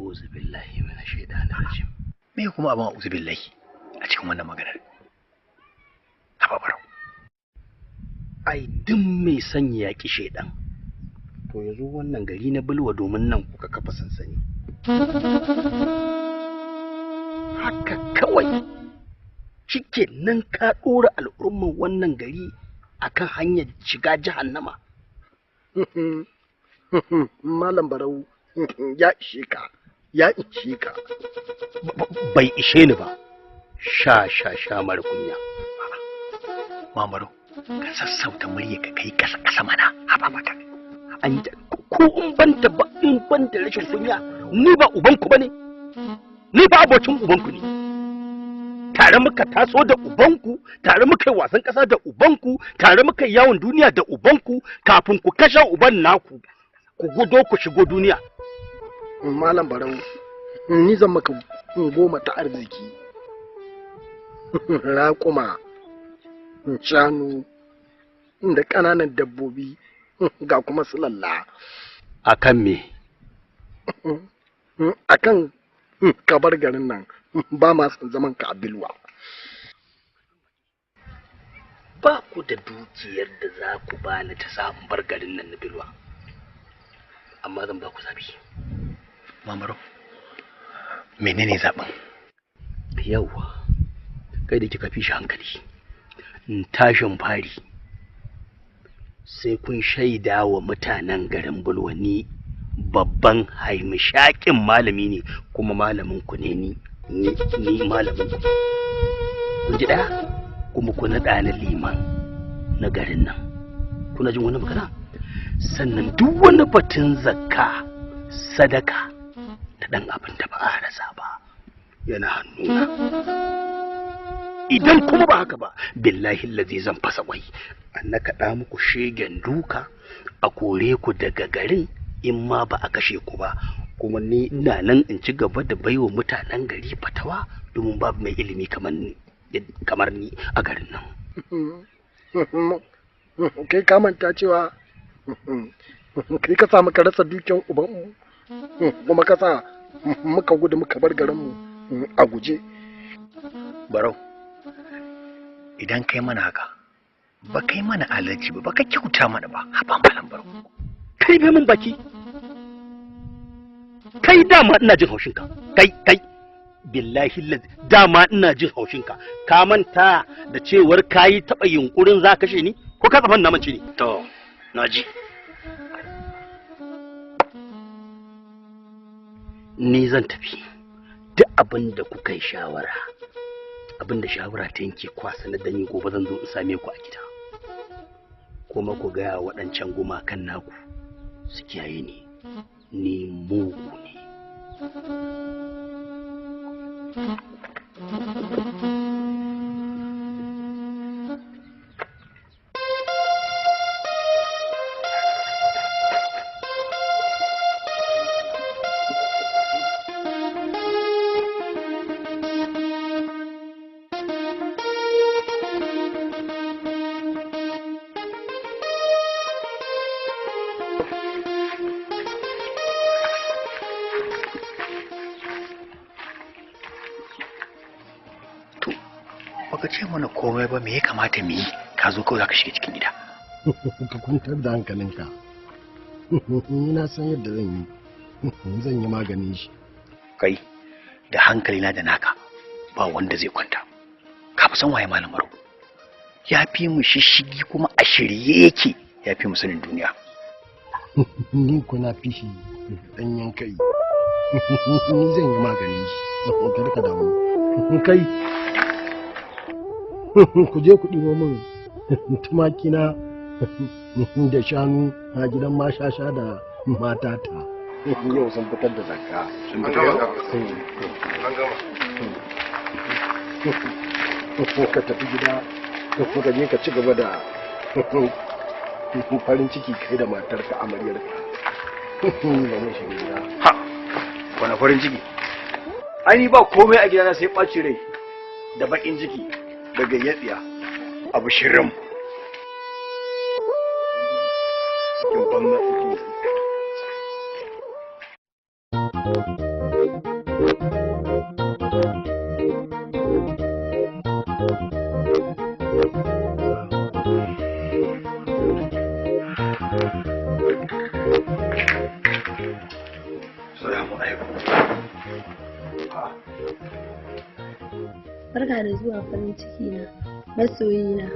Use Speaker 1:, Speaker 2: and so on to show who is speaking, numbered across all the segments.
Speaker 1: a'udhu billahi minash shaitanir rajim. Me kuma abin a'udhu billahi a cikin wannan maganar? Haba barau. Ai duk mai sanya yaki shaidan to yazo wannan gari na Bulwa domin nan kuka kafa sansani. Haka kawai cike nan ka dora al'ummar wannan gari akan hanyar shiga jahannama.
Speaker 2: Malam Barau ya ishe ka, ya ishe ka.
Speaker 1: Bai ishe ni ba. Sha mara kunya. Mamaro, ka sassauta murya ka kai kasa mana. Haba mata. An ko in banta rashin kunya, ni ba ubanku bane. Ni ba abocin ubanku ne. Tare muka taso da ubanku, tare muka yi wasan ƙasa da ubanku, tare muka yi yawon duniya da ubanku, kafin ku kashe uban naku, ku gudo ku shigo duniya.
Speaker 2: Malam Barau, ni zan maka goma ta arziki. Raƙuma, shanu, da ƙananan dabbobi, ga kuma su lalla.
Speaker 1: Akan me?
Speaker 2: Akan kabar garin nan. Ba ma son zaman ka a Bilwa.
Speaker 1: Ba ku da dukiyar da za ku bani ta samun bar garin nan na Bilwa. Amma zan ba ku zabi. Mamaro, menene zaɓin? Yawwa, kai da kika fi shi hankali. Tashin fari sai kun shaida wa mutanen garin Bulwa ni babban haimishakin malami ne, kuma malamin ku ne ni malamin ku. Kun ji ɗaya? Kuma ku naɗa ni liman na garin nan. Kuna jin wani magana? Sannan duk wani batun zakka, sadaka da ɗan abin da ba a rasa ba yana hannuna. Idan kuma ba haka ba, billahi lazi zan fasa kwai. An na kaɗa muku shegen duka, a kore ku daga garin, in ma ba a kashe ku ba. Kuma ni ina nan in ci gaba da baiwa mutanen gari fatawa, domin babu mai ilimi kamar ni a garin nan.
Speaker 2: Kai ka manta cewa kai ka sa muka rasa dukiyan ubanmu, kuma ka sa muka gudu muka bar garinmu a guje.
Speaker 1: Barau, idan kai mana haka ba kai mana alaji ba ka kyauta mana ba. Haba malam Barau, kai bai mun baki. Kai dama ina jin haushinka. Kai billahi dama ina jin haushinka. Ka manta da cewar kayi taɓa yunkurin za kashe ni, ko ka tsafan na mace ne? To naji. Ni zan tafi. Duk abin da kuka yi shawara, abin da shawara ta yanke kwasa na dani, gobe zan zo in same ku a gida, kuma ku gaya waɗancan gumakan naku su kiyaye ni mugu ne. Baka ce mana komai ba, me ya kamata mu yi? Ka zo kawai za ka shiga cikin gida.
Speaker 2: Ka kwantar da hankalinka. Ni na san yadda zan yi maganin shi.
Speaker 1: Kai da hankalina da naka ba wanda zai kwanta. Ka fi san waye malam Maro? Ya fi mu shishigi, kuma a shirye yake, ya fi mu sanin duniya.
Speaker 2: Ni ko na fi shi danyen kai. Ni zan yi maganin shi. Kada ka damu. Kai ku je ku ɗibo min tumaki na da shanu a gidan mashasha da matata. Yau sun fitar da zakka. Ka tafi gida, ka je ka ci gaba da farin ciki kai da matarka amaryarka. Ba mun shiga gida.
Speaker 1: Ha! Wani farin ciki? Ai ni ba komai a gidana sai ɓaci rai da baƙin ciki. Daga yatsiya abu shirin cikin banza Assalamu alaikum.
Speaker 3: Barka da zuwa farin ciki na, masoyina,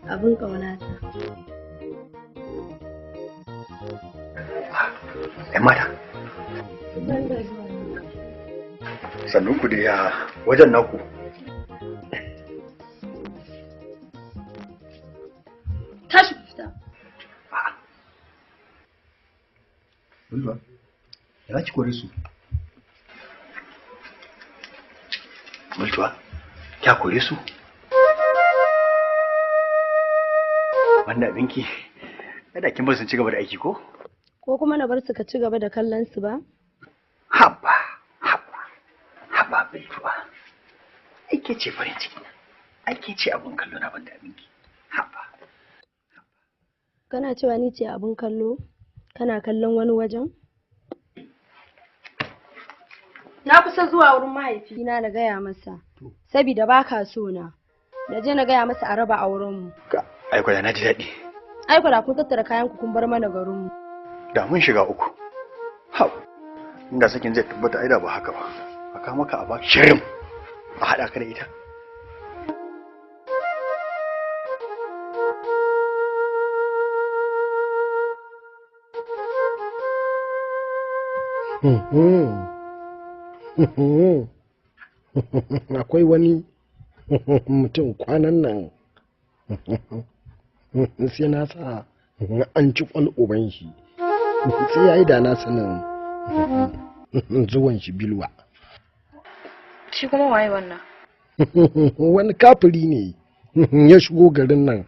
Speaker 3: abin ƙaunata.
Speaker 1: ‘Yan mata. Sannan ku da ya wajen naku.
Speaker 3: Tashi fita.
Speaker 1: Bulba, ya ci kore su. Bulba, kya kore su? Wannan abinki, kada kin bar sun ci gaba da aiki ko?
Speaker 3: Ko kuma na bar su ka ci gaba da kallon su ba?
Speaker 1: Haba Bulba. Aike ce farin ciki na. Aike ce abun kallo na banda abinki. Haba.
Speaker 3: Kana cewa ni ce abin kallo? Kana kallon wani wajen? Na kusa zuwa wurin mahaifina na gaya masa, sabida baka so na. Da je na gaya masa a raba aurenmu.
Speaker 1: Aiko da na ji daɗi.
Speaker 3: Aiko da kun tattara kayan ku kun bar mana garinmu.
Speaker 1: Da mun shiga uku. Hau. Inda sakin zai tabbata ai da ba haka ba. Aka maka a ba shirin. A haɗa ka da ita.
Speaker 2: Akwai wani mutum kwanan nan sai na sa an ci kwal uban shi sai ya yi da na sanin zuwan shi bilwa.
Speaker 4: Shi kuma waye wannan?
Speaker 2: Wani kafiri ne ya shigo garin nan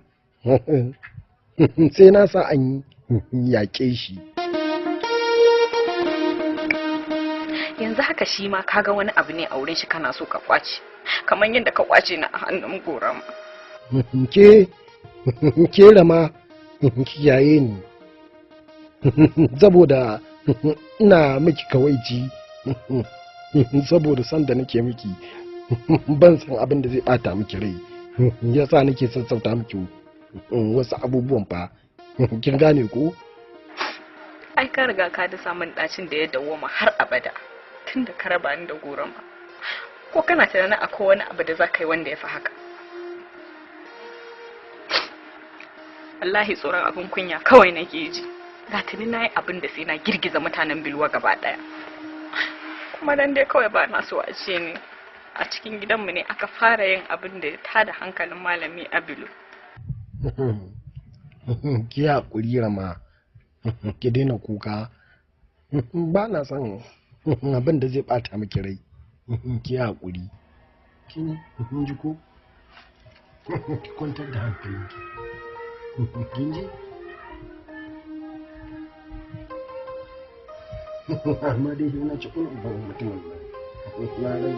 Speaker 2: sai na sa an yaƙe shi.
Speaker 4: Yanzu haka shi ma kaga wani abu ne a wurin shi kana so ka kwace, kamar yadda ka kwace na a hannun gorama. Ke
Speaker 2: rama kiyaye ni saboda ina miki kawaici saboda san da nake miki ban san abin da zai bata miki rai yasa nake sassauta miki wasu abubuwan fa kin gane ko?
Speaker 4: Ai ka riga ka da samun dacin da ya dawoma har abada tunda ka raba ni da gorama. Ko kana tunanin akwai wani abu da za ka yi wanda ya fi haka? Wallahi tsoron abin kunya kawai nake ji. Ga tuni na yi abin da sai na girgiza mutanen Bilwa gaba daya. Kuma dan dai kawai ba na so a ce ne a cikin gidanmu ne aka fara yin abin da ya tada hankalin malami a Bilu.
Speaker 2: Ki haƙuri Rama, ki daina kuka. Ba na son abin da zai bata miki rai. Ki haƙuri. Kin ji ko? Ki kwantar da hankalinki. Kin ji? Amma dai yana ci kun uban mutumin nan. Na rai.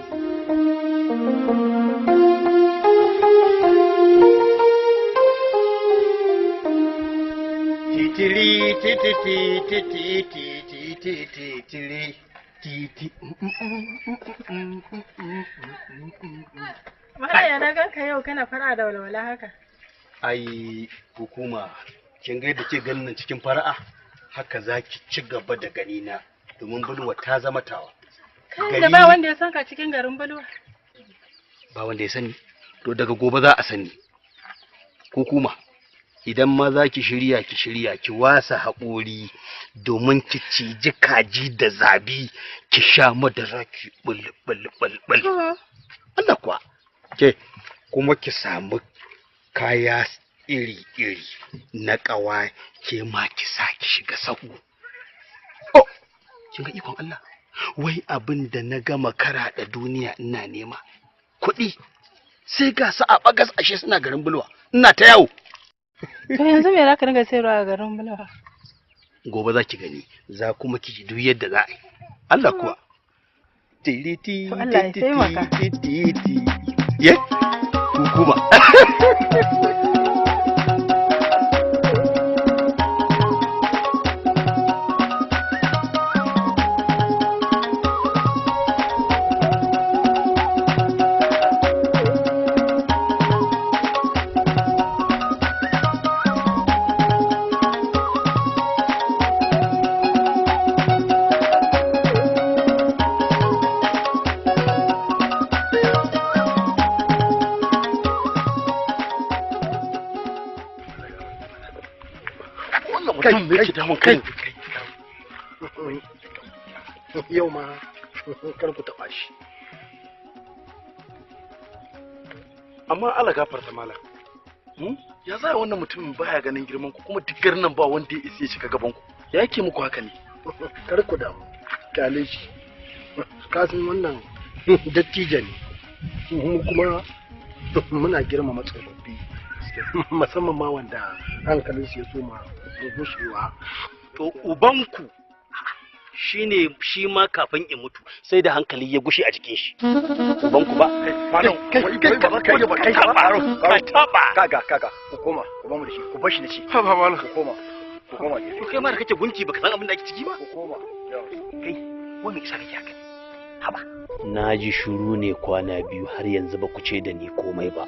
Speaker 1: Titiri tititi tititi titiri titi.
Speaker 3: Malaya na ganka yau kana fara da walwala haka.
Speaker 1: Ai hukuma kin ga yadda ke ganin cikin fara'a haka zaki ci gaba da gani na domin bulwa ta zama tawa.
Speaker 3: Kai da ba wanda ya san ka cikin garin bulwa.
Speaker 1: Ba wanda ya sani to daga gobe za a sani. Hukuma idan ma za ki shirya ki wasa haƙori domin ki ciji kaji da zabi ki sha madara ki bul. Allah kuwa ke kuma ki samu kaya iri-iri na ƙawa ke ma ki sa ki shiga sahu. Oh, kin ga ikon Allah, wai abin da na gama kara da duniya ina nema kuɗi sai ga su a bagas ashe suna garin bulwa ina ta yawo.
Speaker 3: To yanzu me zaka dinga sayarwa a garin bulwa?
Speaker 1: Gobe za ki gani za kuma ki ji duk yadda za a yi. Allah kuwa. Tiriti
Speaker 3: Allah ya taimaka.
Speaker 1: Ye? Hukuma. mutum me ke damun kai
Speaker 2: yau ma kar ku taɓa shi.
Speaker 1: amma Allah gafarta malam ya za wannan mutumin baya ganin girman ku kuma duk garin nan ba wanda ya isa ya shiga gaban ku ya yake muku haka ne?
Speaker 2: Kar ku damu kyale shi, kasan wannan dattijo ne mu kuma muna girmama tsofaffi musamman ma wanda hankalinsu ya soma gushewa.
Speaker 1: To ubanku shine shi ma kafin in mutu sai da hankali ya gushe a jikin shi. Ubanku ba malam
Speaker 2: kaga ku koma ku ba mu da shi ku bar shi da shi.
Speaker 1: Ha ba malam
Speaker 2: ku koma
Speaker 1: ko kai ma da kake gunki baka san abin da ake ciki ba.
Speaker 2: ku koma
Speaker 1: kai wani isa kake haka haba na ji shuru ne kwana biyu har yanzu ba ku ce da ni komai ba.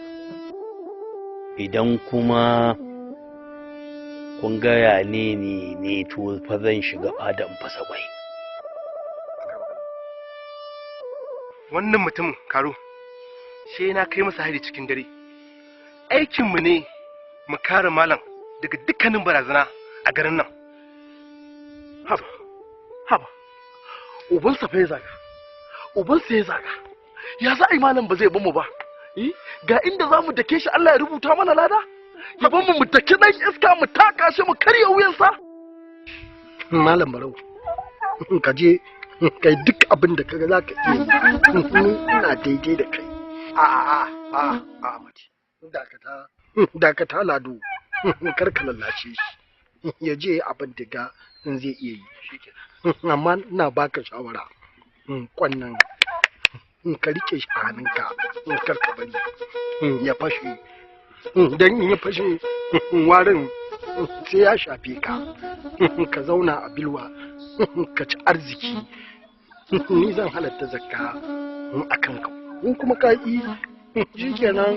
Speaker 1: Idan kuma kun gaya ne to fa zan shiga fada in fasa kwai.
Speaker 2: Wannan mutum karo sai na kai masa hari cikin dare. Aikinmu ne mu kare malam daga dukkanin barazana a garin nan.
Speaker 1: Haba ubansa fa ya zaga ubansa ya zaga ya za a yi malam ba zai bamu ba. Ga inda za mu dake shi Allah ya rubuta mana lada ya bamu mu dake dan iska mu taka shi mu karya wuyansa.
Speaker 2: Malam Barau ka je kai duk abin da kaga zaka iya ina daidai da kai. A mace dakata lado kar ka lallace shi ya je abin da ga zai iya yi. Amma ina baka shawara kwannan ka rike shi a hannunka kar ka bari ya fashe dan ya fashe warin sai ya shafe ka. Ka zauna a bilwa ka ci arziki ni zan halatta zakka a kanka. In kuma ka yi shi kenan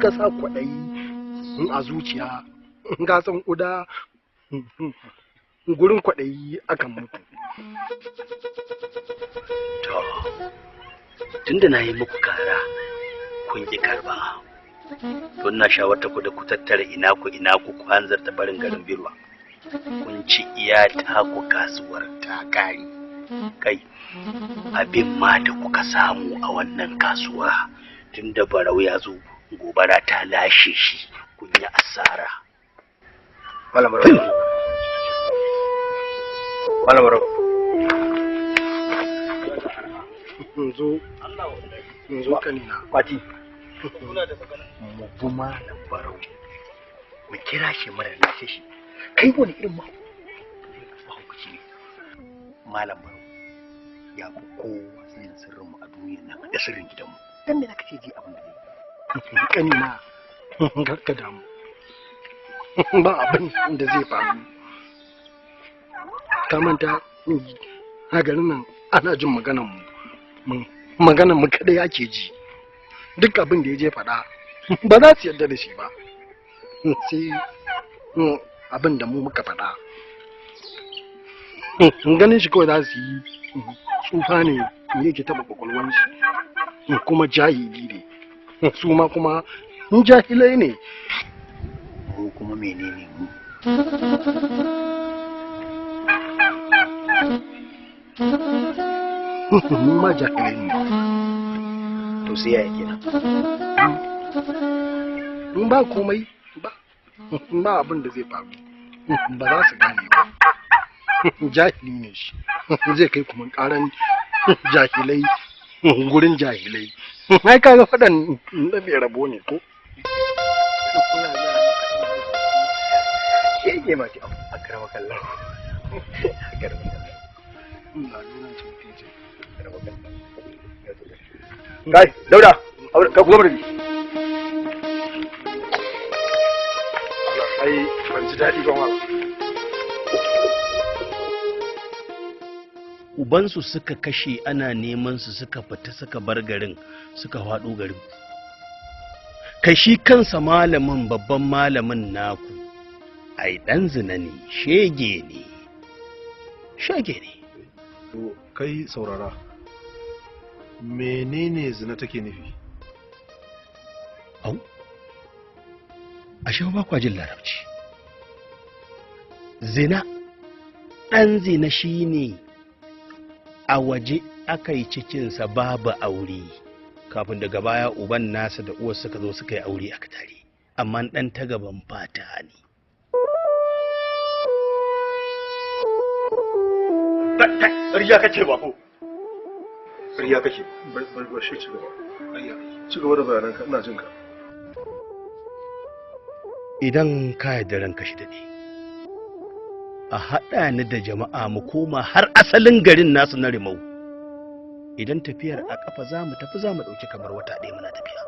Speaker 2: ka sa kwaɗayi a zuciya ga san ƙuda gurin kwaɗayi akan mutu.
Speaker 1: To tunda na yi muku kara kun ki karba don na shawarta ku da ku tattara ina ku hanzarta barin garin Bilwa. Kun ci iya ta ku kasuwar ta kari kai abin ma da kuka samu a wannan kasuwa tunda Barau ya zo gobara ta lashe shi kun yi asara.
Speaker 2: Malam Barau zo kanina
Speaker 1: Fati mu kuma da Barau mu kira shi mara lashe shi. Kai wani irin mahaukaci ne. Malam Barau ya fi kowa sanin sirrinmu a duniyar nan da sirrin gidanmu. Dan me zaka ce ji abin da zai
Speaker 2: kanina garka damu ba abin da zai faru. Ka manta a garin nan ana jin maganan mu kadai ake ji. Duk abin da ya je faɗa ba za su yarda da shi ba sai abin da mu muka faɗa. Ganin shi kawai za su yi tsufa ne yake taɓa kwakwalwansu kuma jahili ne su ma kuma jahilai ne.
Speaker 1: Ko kuma menene mu?
Speaker 2: Mu ma jahilai ne.
Speaker 1: To sai ya kenan.
Speaker 2: In ba komai ba abin da zai faru ba za su gane ba. Jahili ne shi zai kai kuma karan jahilai gurin jahilai. Ai kaga faɗan da bai rabo ne ko?
Speaker 1: Yake ma ki akrama kallahu. Kai Dauda ka kuma bari.
Speaker 2: Ai ban ji daɗi ba wala.
Speaker 1: Ubansu suka kashe ana neman su suka fita suka bar garin suka faɗo garin. Kai shi kansa malamin babban malamin naku ai dan zina ne shege ne.
Speaker 5: To kai saurara menene zina take nufi?
Speaker 1: Au ashe ba kwa jin larabci. zina ɗan zina shine a waje aka yi cikinsa babu aure kafin daga baya uban nasa da uwar suka zo suka yi aure aka tare amma ɗan ta gaban fata ne.
Speaker 2: Ƙarya kake ba ko? Ƙarya kake.
Speaker 5: Bai shi ci gaba. Ci gaba da bayananka ina jin ka.
Speaker 1: Idan ka yarda ranka shi daɗe, a haɗa ni da jama'a mu koma har asalin garin nasu na Rimau. Idan tafiyar a ƙafa za mu tafi za mu ɗauki kamar wata ɗaya muna tafiya.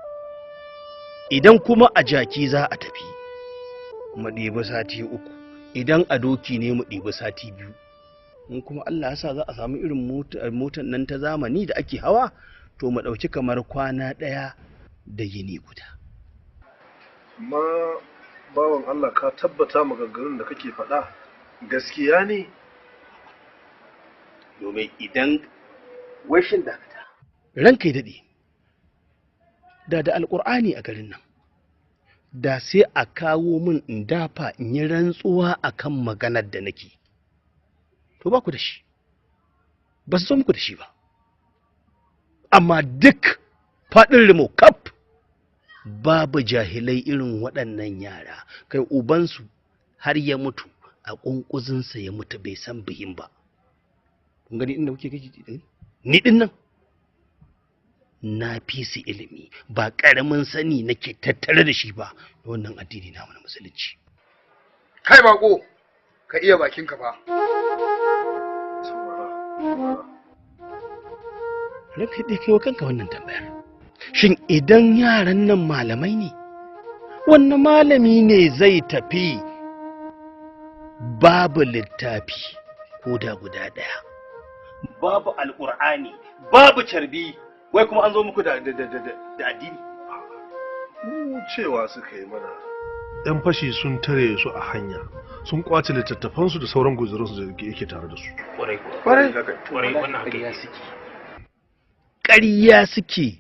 Speaker 1: Idan kuma a jaki za a tafi, mu ɗibi sati 3. Idan a doki ne mu ɗibi sati 2. In kuma Allah ya sa za a samu irin motar nan ta zamani da ake hawa, to mu ɗauki kamar kwana 1 da yini guda.
Speaker 5: Amma bawan Allah ka tabbata maganganun da kake faɗa gaskiya ne?
Speaker 1: Domin idan washin dakata ranka ya daɗe da alƙur'ani a garin nan da sai a kawo min in dafa in yi rantsuwa akan maganar da nake, to ba ku da shi, ba su zo muku da shi ba. Amma duk faɗin Rimo kaf babu jahilai irin waɗannan yara, kai ubansu har ya mutu a ƙunƙuzinsa ya mutu bai san bihin ba. Kun gani inda kuke kake ni din nan na fi su ilimi, ba ƙaramin sani nake tattare da shi ba da wannan addini na mana musulunci.
Speaker 2: Kai bako, ka iya bakinka fa.
Speaker 1: Ranka dai kai wa kanka wannan tambayar. Shin idan yaran nan malamai ne, wannan malami ne zai tafi babu littafi ko da guda ɗaya, babu alƙur'ani, babu carbi, wai kuma an zo muku da addini?
Speaker 5: Mu cewa suka yi mana yan fashi sun tare su a hanya, sun kwace littattafansu da sauran guzurinsu da yake tare da su.
Speaker 1: Ƙwarai wannan ƙarya suke. Ƙarya suke.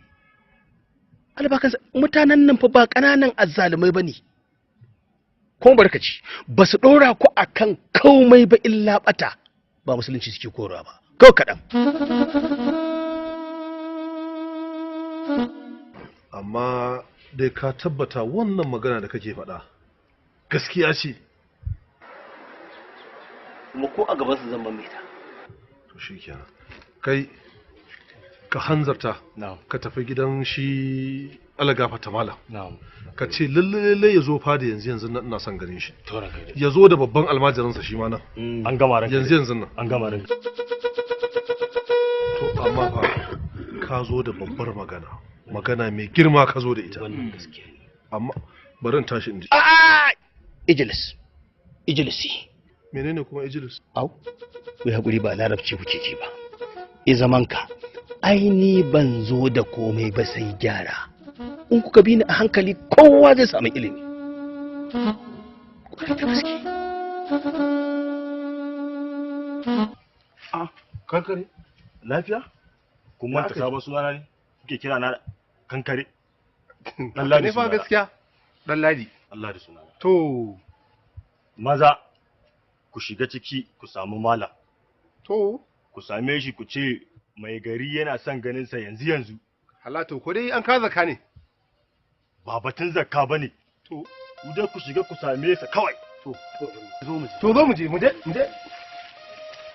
Speaker 1: Albakansa mutanen nan fa ba ƙananan azzalumai ba ne. Kuma barkaci ba su ɗora ku a kan komai ba illa ɓata, ba musulunci suke korowa ba, kawai kaɗan.
Speaker 5: Amma dai ka tabbata wannan magana da kake faɗa gaskiya ce?
Speaker 1: Kuma ko a gaban su zan mai ta.
Speaker 5: To shi kenan. Kai ka hanzarta ka tafi gidan shi alagafa ta malam, ka ce lalle ya zo fada yanzu nan ina son ganin shi, ya zo da babban almajirinsa shi ma nan
Speaker 1: an gama ranka
Speaker 5: yanzu nan
Speaker 1: an gama ranka.
Speaker 5: To amma fa ka zo da babbar magana mai girma ka zo da ita. Amma bari in tashi in ji.
Speaker 1: Ijilisi
Speaker 5: menene kuma ijilis?
Speaker 1: Au, kai hakuri ba larabci kuke ji ba. Zamanka ai ni ban zo da komai ba sai gyara. In kuka bi ni a hankali kowa zai samu ilimi.
Speaker 6: Kankare lafiya? Kun manta sabon sunana ne kuke kira na kankare? Dan Ladi ne fa gaskiya. Dan Ladi. Allah da sunana. To maza ku shiga ciki ku samu malam. To ku same shi ku ce mai gari yana son ganin sa yanzu. Halatu ko dai an ka zakka ne? Ba batun zakka bane. To ku dai ku shiga ku same sa kawai. To zo mu je.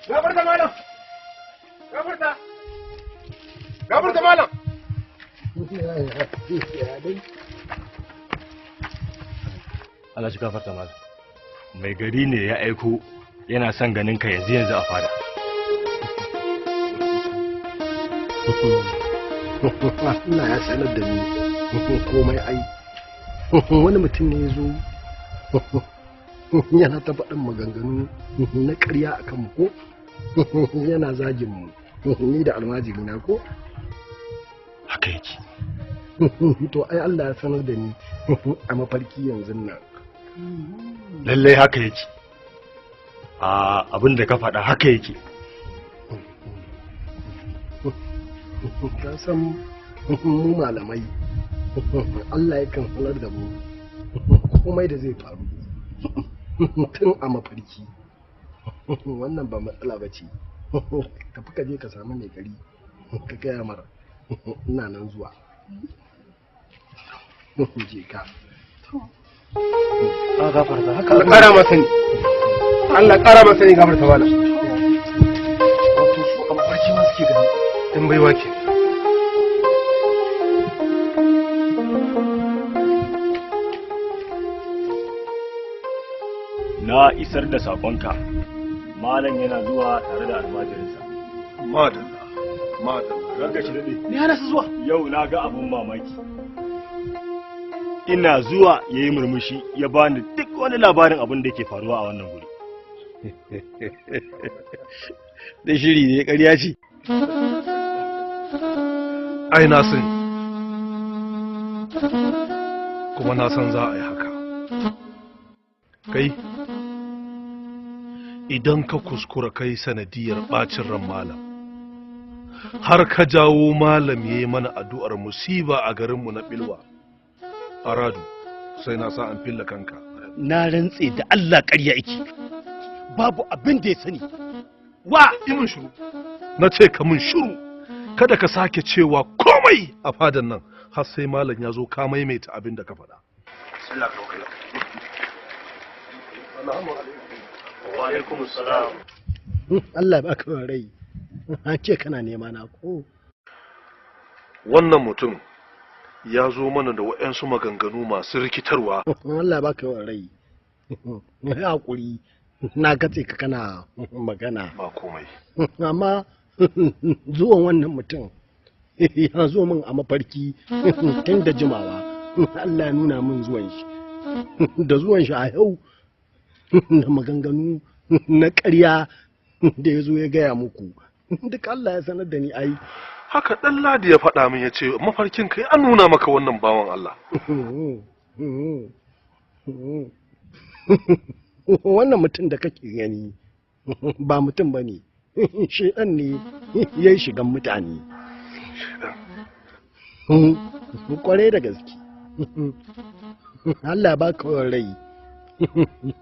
Speaker 6: Gafarta malam. Gafarta malam. Allah shi gafarta malam. Mai gari ne ya aiko yana son ganin ka yanzu a fada.
Speaker 2: Allah ya sanar da ni komai ai. Wani mutum ne ya zo yana ta faɗin maganganu na ƙarya a kanmu ko yana zagin mu ni da almajiri na ko
Speaker 6: haka yake.
Speaker 2: To ai Allah ya sanar da ni a mafarki yanzu nan.
Speaker 6: Lallai haka yake. Abin da ka faɗa haka yake.
Speaker 2: Ka san mu malamai Allah yakan sanar da mu komai da zai faru tun a mafarki wannan ba matsala ba ce. Tafi ka je ka samu mai gari ka gaya mara ina nan zuwa. Je ka.
Speaker 1: A gafarta haka Allah ƙara masa ni. Allah ƙara masa ni gafarta wala. Wato su a mafarki ma suke gani. In baiwa ke.
Speaker 6: Na isar da sakonka. Malam yana zuwa tare da almajirinsa.
Speaker 5: Madalla, madalla.
Speaker 6: Ranka shi dade.
Speaker 1: Ni hana su zuwa.
Speaker 6: Yau na ga abun mamaki. Ina zuwa yayi murmushi ya bani duk wani labarin abin da yake faruwa a wannan guri.
Speaker 1: Da shiri ne ƙarya ce.
Speaker 5: Ai na sani. Kuma na san za a yi haka. Kai idan ka kuskura kai sanadiyar bacin ran malam har ka jawo malam yayi mana addu'ar musiba a garinmu na Bilwa, Aradu sai na sa an filla kanka.
Speaker 1: Na rantse da Allah ƙarya yake. Babu abin da ya sani. Wa
Speaker 5: imin shiru. Na ce ka mun shiru. Kada ka sake cewa komai a fadan nan har sai malam ya zo ka maimaita abin da ka faɗa.
Speaker 6: Wa alaikum assalam.
Speaker 2: Allah ba ka rai. An ce kana nema na ko?
Speaker 5: Wannan mutum ya zo mana da waɗansu maganganu masu rikitarwa.
Speaker 2: Allah ba ka rai. Ya hakuri. Na katse ka kana magana.
Speaker 5: Ba komai.
Speaker 2: Amma zuwan wannan mutum ya zo min a mafarki tun da jimawa. Allah ya nuna min zuwan shi. Da zuwan shi a yau da maganganu na ƙarya da ya zo ya gaya muku. Duk Allah ya sanar da ni ai.
Speaker 5: Haka ɗan Ladi ya faɗa min ya ce mafarkin kai an nuna maka wannan bawan Allah.
Speaker 2: Wannan mutum da kake gani ba mutum ba ne. Shedan ne ya yi shigan mutane. Kwarai da gaske. Allah ba ka rai.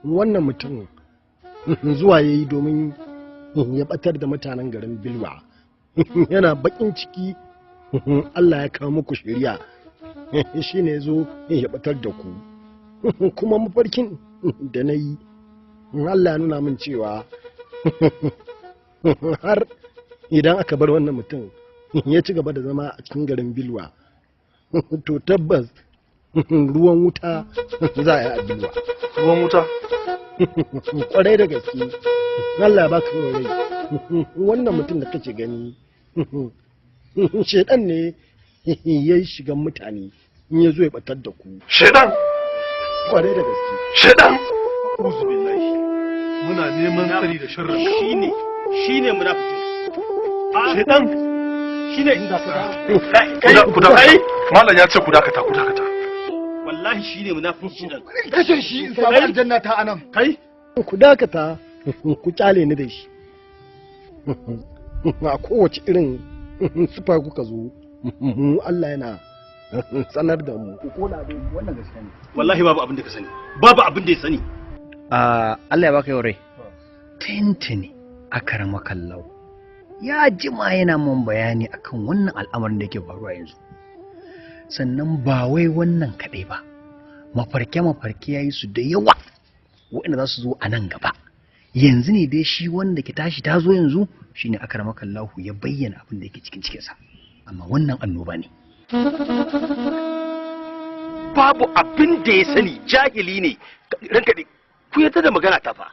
Speaker 2: Wannan mutum zuwa ya yi domin ya batar da mutanen garin Bilwa. Yana bakin ciki Allah ya kawo muku shari'a. Shi ne zo ya batar da ku. Kuma mafarkin da na yi Allah ya nuna min cewa har idan aka bar wannan mutum ya ci gaba da zama a cikin garin Bilwa, to tabbas ruwan wuta za a yi a Bilwa.
Speaker 5: Ruwan wuta?
Speaker 2: Kwarai da gaske. Allah ya baka rai. Wannan mutum da kake gani shedan ne ya yi shigan mutane in ya zo ya batar da ku.
Speaker 5: Shedan?
Speaker 2: Kwarai da gaske.
Speaker 5: Shedan? Uzu billahi. Muna neman tsari da sharrin ka.
Speaker 1: Shine munafikin.
Speaker 5: Shedan?
Speaker 1: Shine inda
Speaker 5: ku da kai. Malam ya ce ku dakata.
Speaker 1: Wallahi shine munafikin shedan.
Speaker 2: Kashe shi in samu aljanna ta anan.
Speaker 1: Kai
Speaker 2: ku dakata ku kyale ni da shi. A kowace irin sifa kuka zo Allah yana sanar da mu. Ko da dai wannan gaskiya ne.
Speaker 1: wallahi babu abin da ka sani. Babu abin da ya sani.
Speaker 7: Allah ya baka yau rai. Tintini akarama kallau. Ya jima yana mun bayani akan wannan al'amarin da yake faruwa yanzu. Sannan ba wai wannan kaɗai ba. Mafarke yayi su da yawa. Waɗanda za su zo a nan gaba. Yanzu ne dai shi wanda ke tashi ta zo yanzu shine akarama kallahu ya bayyana abin da yake cikin cikinsa. Amma wannan annoba ne.
Speaker 1: Babu abin da ya sani, jahili ne. Ranka dai ku yarda da magana ta fa.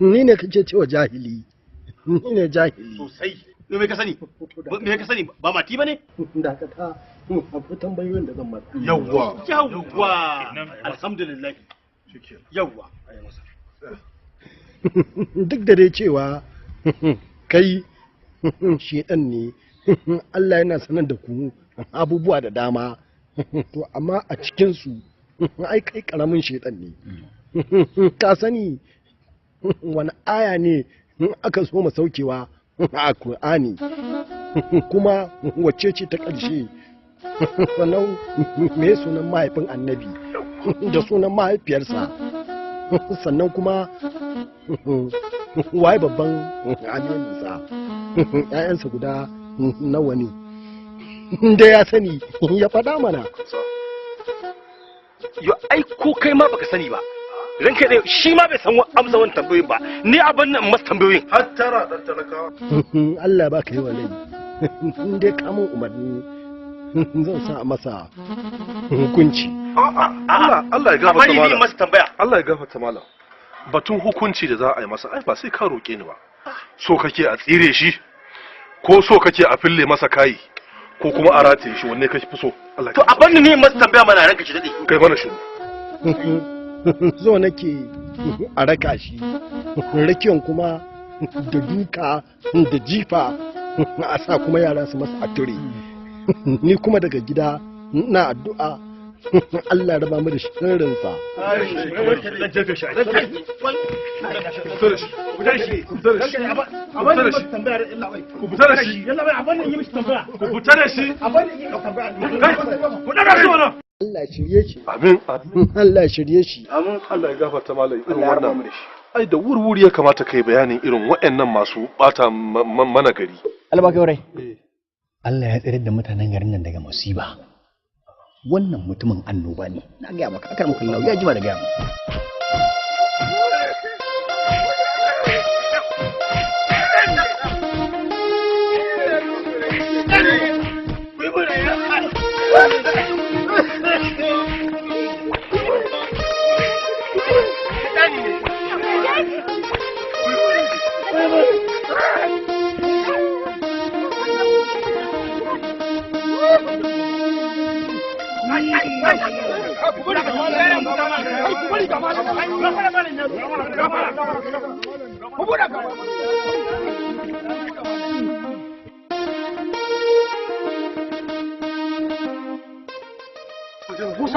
Speaker 2: Ni ne kace cewa jahili. Ni ne jahili.
Speaker 1: Sosai. Me ka sani? Me ka sani? Ba mati bane?
Speaker 2: Da ka ta akwai tambayoyin da zan mata.
Speaker 1: Yawwa. Alhamdulillah. Yawwa.
Speaker 2: Duk da dai cewa kai shedan ne, Allah yana sanar da ku abubuwa da dama, to amma a cikinsu ai kai karamin shedan ne. Ka sani wani aya ne aka so mu saukewa a Qur'ani, kuma wacce ce ta ƙarshe, sannan me sunan mahaifin annabi da sunan mahaifiyarsa. sannan kuma waye babban amininsa, ‘ya'yansa guda nawa ne, da ya sani ya faɗa mana.
Speaker 1: Yo ai ko kai ma baka sani ba, ranka dai shi ma bai san amsa wannan tambayoyin ba, ni abin nan masa tambayoyin.
Speaker 5: Har tara dan talakawa.
Speaker 2: Allah ba ka yi wa rai, in dai kamun umarni zan sa masa hukunci.
Speaker 5: Allah ya gafarta
Speaker 1: malam. Ni masa tambaya.
Speaker 5: Allah ya gafarta malam. Batun hukunci da za a yi masa ai ba sai ka roke ni ba. So kake a tsire shi ko so kake a fille masa kai ko kuma a rataye shi, wanne kake fi so? Allah.
Speaker 1: To a banni ne masa tambaya mana ranka shi dade.
Speaker 5: Kai mana shi.
Speaker 2: Zo nake a raka shi, rakiyan kuma da duka da jifa a sa kuma yara su masa ature. Ni kuma daga gida na addu'a Allah raba mu da sharrinsa. Allah shirye shi.
Speaker 5: Amin.
Speaker 2: Allah shirye shi.
Speaker 5: Amin. Allah ya gafarta malai irin wannan. Ai da wurwuri ya kamata kai bayanin irin waɗannan masu bata mana gari.
Speaker 7: Albaka wurai. Allah ya tsere da mutanen garin nan daga musiba. Wannan mutumin annoba ne. Na gaya maka akar muka lau ya jima da gaya maka.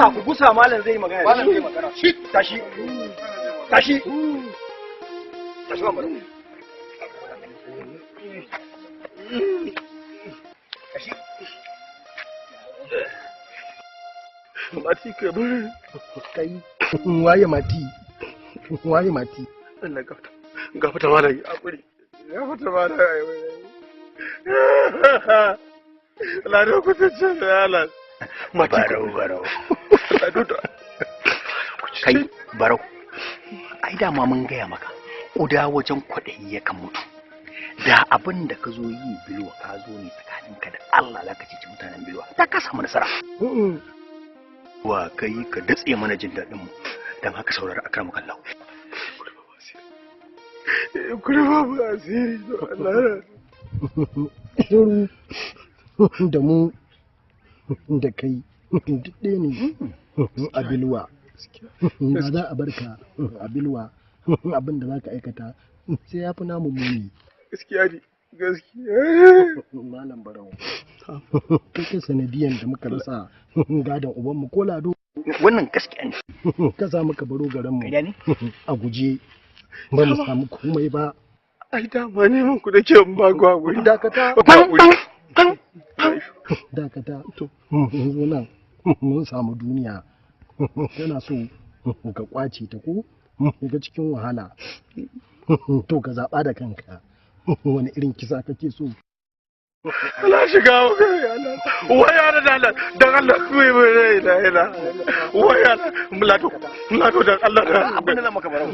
Speaker 1: Ku gusa malam zai magana. Malam zai magana. Tashi. Tashi. Tashi ba mu. Tashi. Mati ka bar
Speaker 2: kai waye mati. Waye mati.
Speaker 1: Allah gafata malam hakuri. Gafata malam ai. Allah da ku tace Allah.
Speaker 7: Barau. Kai barau. Ai dama mun gaya maka. Uda wajen kwaɗayi yakan mutu. Da abin da ka zo yi bilwa ka zo ne tsakaninka da Allah za ka ci mutanen bilwa. Ta ka samu nasara. Wa kai ka datse mana jin daɗin mu. Dan haka saurari akramu kallahu.
Speaker 1: Kurba ba asiri to Allah.
Speaker 2: Da mu da kai duk ɗaya ne a bilwa. Da za a barka a bilwa abin da za ka aikata sai ya fi namu muni.
Speaker 1: Gaskiya ne, gaskiya.
Speaker 2: Malam Barau, kai sanadiyan da muka rasa gadon ubanmu ko lado.
Speaker 7: Wannan gaskiya ne.
Speaker 2: Ka sa muka baro garinmu a guje ba mu samu komai ba.
Speaker 1: Ai dama ne mun ku da ke ba gwagwuri.
Speaker 2: Dakata. Dakata. Yanzu nan mun samu duniya. Kana so ka kwace ta ko? Ga cikin wahala. To ka zaɓa da kanka. Wani irin kisa kake so?
Speaker 1: Allah shiga wa kai Allah. Waya da Allah dan Allah ku yi mai ina. Waya mulato dan Allah da
Speaker 7: abin da maka barau.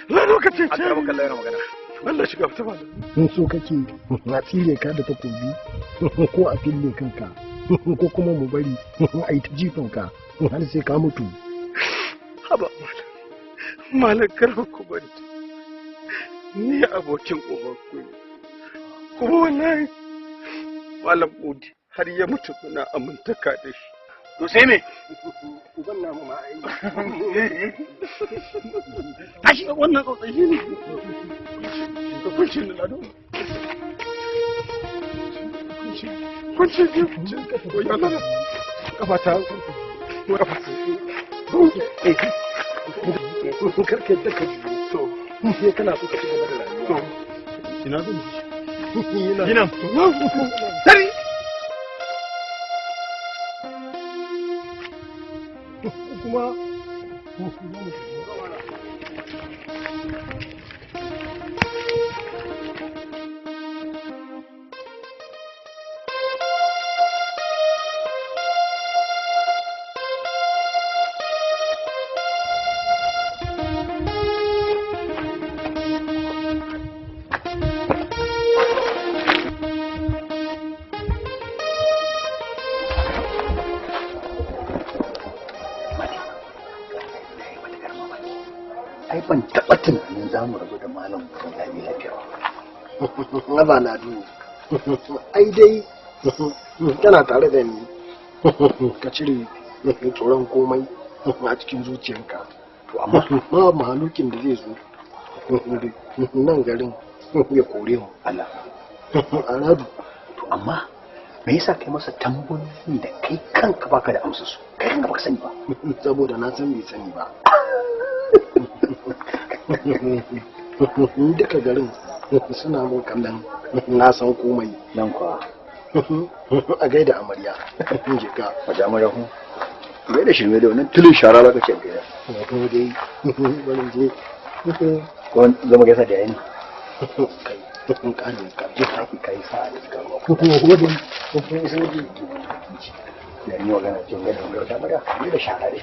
Speaker 1: Lado kace ce.
Speaker 7: Akramu kallahu yana magana.
Speaker 1: Allah shiga ta bala.
Speaker 2: In so kake na tsire ka da takobi ko a fille kanka ko kuma mu bari a yi ta jifanka har sai ka mutu.
Speaker 1: Haba malam karfa ku bari. Ni abokin ubanku ne. Kuma wallahi malam Budi har ya mutu muna amintaka da shi. To sai me?
Speaker 2: Uban namu ma ai.
Speaker 1: Tashi wannan tsotsayi ne. Ka kunce ni lado. Kunce ko ya lada. Kafa ta.
Speaker 2: Karka yadda ka ji.
Speaker 1: To.
Speaker 2: Sai kana so ka ci gaba da rayuwa.
Speaker 1: To. Ina zan ji.
Speaker 2: Ina.
Speaker 1: Sari.
Speaker 2: Kuma
Speaker 7: ai ban taɓa tunanin za mu rabu da malam lami lafiya
Speaker 2: ba. Ba na du. Ai dai kana tare da ni ka cire tsoron komai a cikin zuciyanka.
Speaker 7: To amma
Speaker 2: ba mahalukin da zai zo nan garin ya kore mu.
Speaker 7: Allah.
Speaker 2: Aradu.
Speaker 7: To amma me yasa kai masa tambayoyi da kai kanka baka da amsa su? Kai kanka baka sani ba.
Speaker 2: Saboda na san bai sani ba. Duka garin suna mun kallon na san komai.
Speaker 7: Nan kuwa
Speaker 2: a gaida amarya. Je ka
Speaker 7: waje amarya ku bai da shirme da wannan tulin shara za ka ce gaida.
Speaker 2: Wato dai wani je
Speaker 7: ko zama gaisa da yayin
Speaker 2: kai kare ka
Speaker 7: je saki kai sa da suka ruwa
Speaker 2: ko dai
Speaker 7: ko sun ji da ni magana ce ga da amarya bai da shara dai